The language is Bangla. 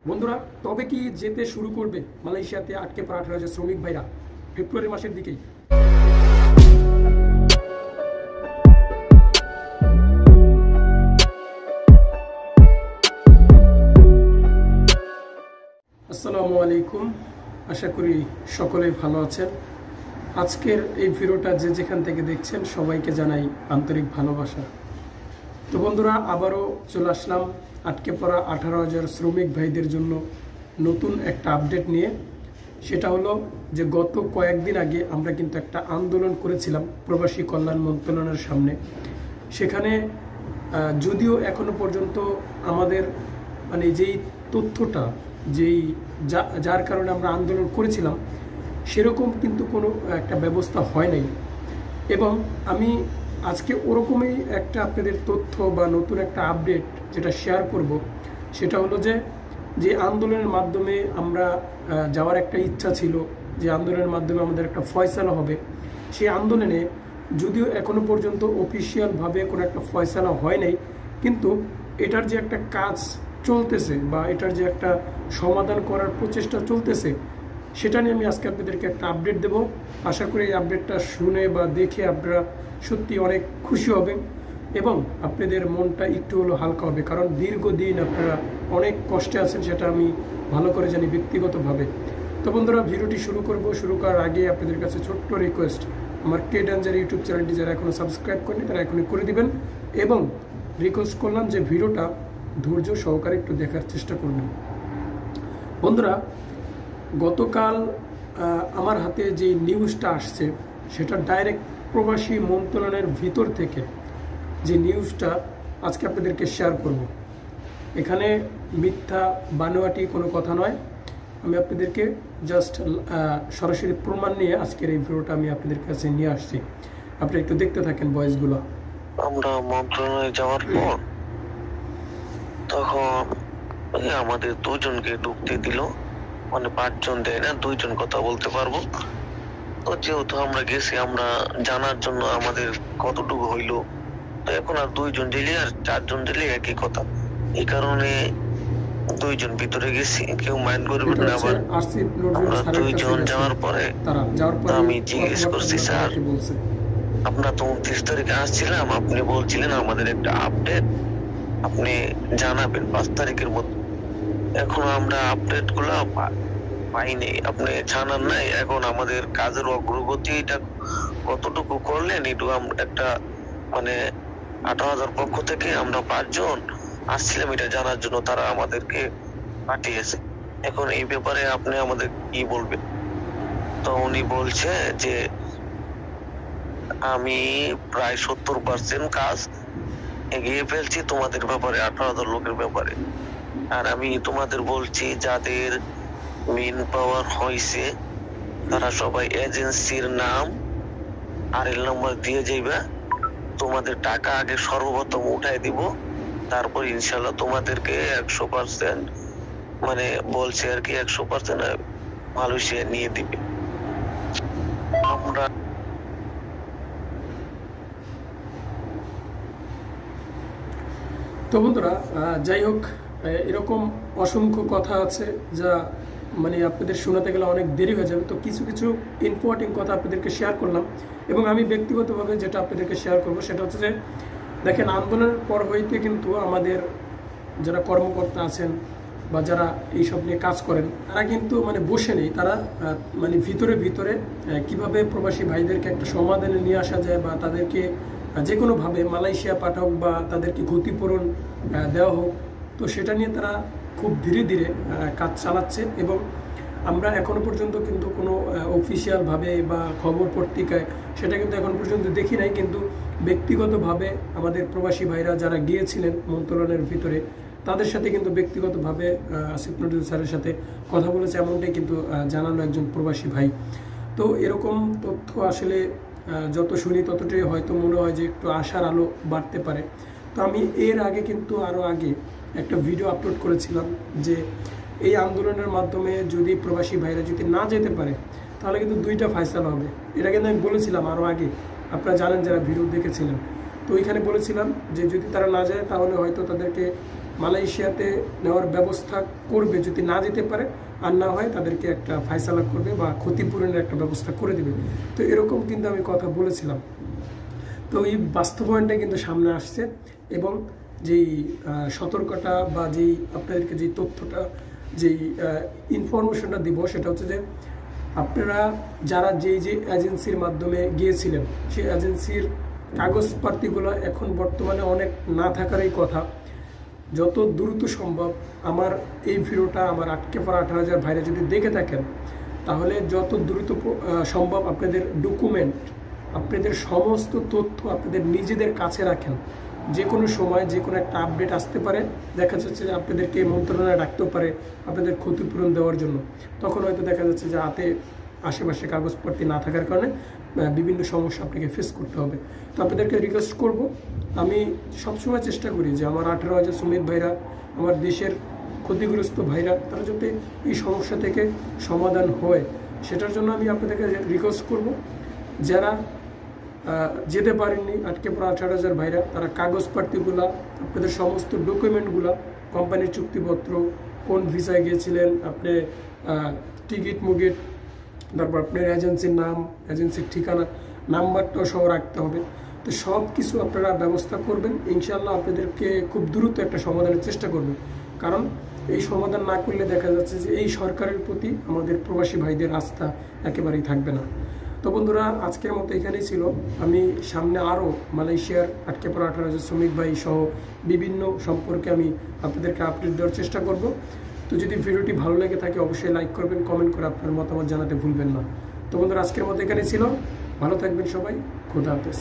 বন্ধুরা, তবে কি যেতে শুরু করবে মালয়েশিয়াতে আটকে পড়া 18,000 শ্রমিক ভাইরা ফেব্রুয়ারি মাসের দিকেই? আসসালামু আলাইকুম, আশা করি সকলেই ভালো আছেন। আজকের এই ভিডিওটা যে যেখান থেকে দেখছেন সবাইকে জানাই আন্তরিক ভালোবাসা। তো বন্ধুরা, আবারও চলে আসলাম আটকে পড়া 18,000 শ্রমিক ভাইদের জন্য নতুন একটা আপডেট নিয়ে। সেটা হলো যে গত কয়েকদিন আগে আমরা কিন্তু একটা আন্দোলন করেছিলাম প্রবাসী কল্যাণ মন্ত্রণালয়ের সামনে। সেখানে যদিও এখনো পর্যন্ত আমাদের যেই তথ্যটা যার কারণে আমরা আন্দোলন করেছিলাম সেরকম কিন্তু কোনো একটা ব্যবস্থা হয় নাই, এবং আমি আজকে ওরকমই একটা আপনাদের তথ্য বা নতুন একটা আপডেট যেটা শেয়ার করব, সেটা হলো যে আন্দোলনের মাধ্যমে আমরা যাওয়ার একটা ইচ্ছা ছিল, যে আন্দোলনের মাধ্যমে আমাদের একটা ফয়সালা হবে। সেই আন্দোলনে যদিও এখনো পর্যন্ত অফিসিয়ালভাবে কোনো একটা ফয়সালা হয় নাই, কিন্তু এটার যে একটা কাজ চলতেছে বা এটার যে একটা সমাধান করার প্রচেষ্টা চলতেছে, সেটা নিয়ে আমি আজকে আপনাদেরকে একটা আপডেট দেব। আশা করি এই আপডেটটা শুনে বা দেখে আপনারা সত্যি অনেক খুশি হবেন এবং আপনাদের মনটা একটু হলো হালকা হবে, কারণ দীর্ঘদিন আপনারা অনেক কষ্টে আছেন, সেটা আমি ভালো করে জানি ব্যক্তিগতভাবে। তো বন্ধুরা, ভিডিওটি শুরু করার আগে আপনাদের কাছে ছোট্ট রিকোয়েস্ট, আমার কে ডেঞ্জার ইউটিউব চ্যানেলটি যারা এখনও সাবস্ক্রাইব করেনি তারা এখনই করে দিবেন, এবং রিকোয়েস্ট করলাম যে ভিডিওটা ধৈর্য সহকারে একটু দেখার চেষ্টা করবেন। বন্ধুরা, গতকাল আমার হাতে যে নিউজটা আসছে সেটা ডাইরেক্ট প্রবাসী মন্ত্রণালয়ের ভিতর থেকে যে নিউজটা আজকে আপনাদেরকে শেয়ার করব। এখানে মিথ্যা বানোয়াটি কোনো কথা নয়, আমি আপনাদেরকে জাস্ট সরাসরি প্রমাণ নিয়ে আজকের এই ভিডিওটা আমি আপনাদের কাছে নিয়ে আসছি। আপনি একটু দেখতে থাকেন ভয়েসগুলো। আমরা মন্ত্রণালয়ে যাওয়ার পর তখন আমাদের দুজনকে ঢুকতে দিল, 5 জন দেয় না, 2 জন কথা বলতে পারবো। তো যেহেতু আমরা গেছি, আমরা জানার জন্য আমাদের কতটুকু হইলো, তো এখন আর 2 জন দিলে আর 4 জন দিলে একই কথা। এই কারণে 2 জন ভিতরে গেছি, কেউ মাইন্ড করবেন না। আবার আমরা 2 জন যাওয়ার পরে আমি জিজ্ঞেস করছি, স্যার আমরা তো 29 তারিখে আসছিলাম, আপনি বলছিলেন আমাদের একটা আপডেট আপনি জানাবেন 5 তারিখের মধ্যে। এখন আমরা আপডেট গুলো পাইনি, আপনি জানান নাই। এখন আমাদের কাজের অগ্রগতি এটা কতটুকু করলেন, একটু একটা 18,000 পক্ষ থেকে আমরা 5 জন আসছিলাম এটা জানার জন্য, তারা আমাদেরকে পাঠিয়েছে। এখন এই ব্যাপারে আপনি আমাদের কি বলবেন? তো উনি বলছে যে আমি প্রায় 70% কাজ এগিয়ে ফেলছি তোমাদের ব্যাপারে, 18,000 লোকের ব্যাপারে। আর আমি তোমাদের বলছি, যাদের মেন পাওয়ার হয়েছে তারা সবাই এজেন্সির নাম আরএল নাম্বার দিয়ে যাইবা, তোমাদের টাকা আগে সর্বপ্রথম উঠাই দিব, তারপর ইনশাল্লাহ তোমাদেরকে 100% বলছে আর কি 100% মালয়েশিয়া নিয়ে দিবে। আমরা তো বন্ধুরা, যাই হোক, এরকম অসংখ্য কথা আছে যা আপনাদের শোনাতে গেলে অনেক দেরি হয়ে যাবে। তো কিছু কিছু ইম্পর্টেন্ট কথা আপনাদেরকে শেয়ার করলাম, এবং আমি ব্যক্তিগতভাবে যেটা আপনাদেরকে শেয়ার করবো সেটা হচ্ছে যে, দেখেন, আন্দোলনের পর হইতে কিন্তু আমাদের যারা কর্মকর্তা আছেন বা যারা এইসব নিয়ে কাজ করেন তারা কিন্তু বসে নেই, তারা ভিতরে ভিতরে কিভাবে প্রবাসী ভাইদেরকে একটা সমাধানে নিয়ে আসা যায় বা তাদেরকে যে কোনোভাবে মালয়েশিয়া পাঠাক বা তাদেরকে ক্ষতিপূরণ দেওয়া হোক, তো সেটা নিয়ে তারা খুব ধীরে ধীরে কাজ চালাচ্ছে। এবং আমরা এখনো পর্যন্ত কিন্তু কোনো অফিসিয়ালভাবে বা খবর পত্রিকায় সেটা কিন্তু এখন পর্যন্ত দেখি নাই, কিন্তু ব্যক্তিগতভাবে আমাদের প্রবাসী ভাইরা যারা গিয়েছিলেন মন্ত্রণালয়ের ভিতরে তাদের সাথে কিন্তু ব্যক্তিগতভাবে আসিফ নজরুল স্যারের সাথে কথা বলেছে, এমনটাই কিন্তু জানালো একজন প্রবাসী ভাই। তো এরকম তথ্য আসলে যত শুনি ততটাই হয়তো মনে হয় যে একটু আশার আলো বাড়তে পারে। তো আমি এর আগে কিন্তু আরও আগে একটা ভিডিও আপলোড করেছিলাম যে এই আন্দোলনের মাধ্যমে যদি প্রবাসী ভাইরা যদি না যেতে পারে তাহলে কিন্তু 2টা ফয়সালা হবে। এটা কিন্তু আমি বলেছিলাম আরও আগে, আপনারা জানেন যারা ভিডিও দেখেছিলেন। তো ওইখানে বলেছিলাম যে যদি তারা না যায় তাহলে হয়তো তাদেরকে মালয়েশিয়াতে নেওয়ার ব্যবস্থা করবে, যদি না যেতে পারে আর না হয় তাদেরকে একটা ফায়সালা করবে বা ক্ষতিপূরণের একটা ব্যবস্থা করে দেবে। তো এরকম কিন্তু আমি কথা বলেছিলাম। তো এই বাস্তবায়নটা কিন্তু সামনে আসছে, এবং যেই সতর্কতা বা যেই আপনাদেরকে যেই তথ্যটা, যেই ইনফরমেশনটা দিব, সেটা হচ্ছে যে আপনারা যারা যে এজেন্সির মাধ্যমে গিয়েছিলেন, সেই এজেন্সির কাগজপাতিগুলো এখন বর্তমানে অনেক না থাকারই কথা। যত দ্রুত সম্ভব আমার এই ভিডিওটা আমার আটকে পড়া 18,000 ভাইরা যদি দেখে থাকেন, তাহলে যত দ্রুত সম্ভব আপনাদের ডকুমেন্ট, আপনাদের সমস্ত তথ্য আপনাদের নিজেদের কাছে রাখেন। যে কোনো সময় যে কোনো একটা আপডেট আসতে পারে, দেখা যাচ্ছে যে আপনাদেরকে মন্ত্রণালয়ে ডাকতেও পারে আপনাদের ক্ষতিপূরণ দেওয়ার জন্য। তখন হয়তো দেখা যাচ্ছে যে হাতে আশেপাশে কাগজপত্র না থাকার কারণে বিভিন্ন সমস্যা আপনাকে ফেস করতে হবে। তো আপনাদেরকে রিকোয়েস্ট করব, আমি সবসময় চেষ্টা করি যে আমার 18,000 শ্রমিক ভাইরা, আমার দেশের ক্ষতিগ্রস্ত ভাইরা, তারা যাতে এই সমস্যা থেকে সমাধান হয়, সেটার জন্য আমি আপনাদেরকে রিকোয়েস্ট করব, যারা যেতে পারেননি আটকে পড়া 18,000 ভাইরা, তারা কাগজপাতিগুলা, আপনাদের সমস্ত ডকুমেন্টগুলা, কোম্পানির চুক্তিপত্র, কোন ভিসায় গিয়েছিলেন আপনি, টিকিট মুগিট, তারপর আপনার এজেন্সির নাম, এজেন্সির ঠিকানা, নাম্বারটাও সহ রাখতে হবে। তো সব কিছু আপনারা ব্যবস্থা করবেন, ইনশাআল্লাহ আপনাদেরকে খুব দ্রুত একটা সমাধানের চেষ্টা করবেন। কারণ এই সমাধান না করলে দেখা যাচ্ছে যে এই সরকারের প্রতি আমাদের প্রবাসী ভাইদের আস্থা একেবারেই থাকবে না। তো বন্ধুরা, আজকের মতো এখানেই ছিল। আমি সামনে আরও মালয়েশিয়ার আটকে পড়া 18,000 শ্রমিক ভাই সহ বিভিন্ন সম্পর্কে আমি আপনাদেরকে আপডেট দেওয়ার চেষ্টা করব। তো যদি ভিডিওটি ভালো লেগে থাকে অবশ্যই লাইক করবেন, কমেন্ট করে আপনার মতামত জানাতে ভুলবেন না। তো বন্ধুরা, আজকের মতো এখানেই ছিল। ভালো থাকবেন সবাই, খোদা হাফেজ।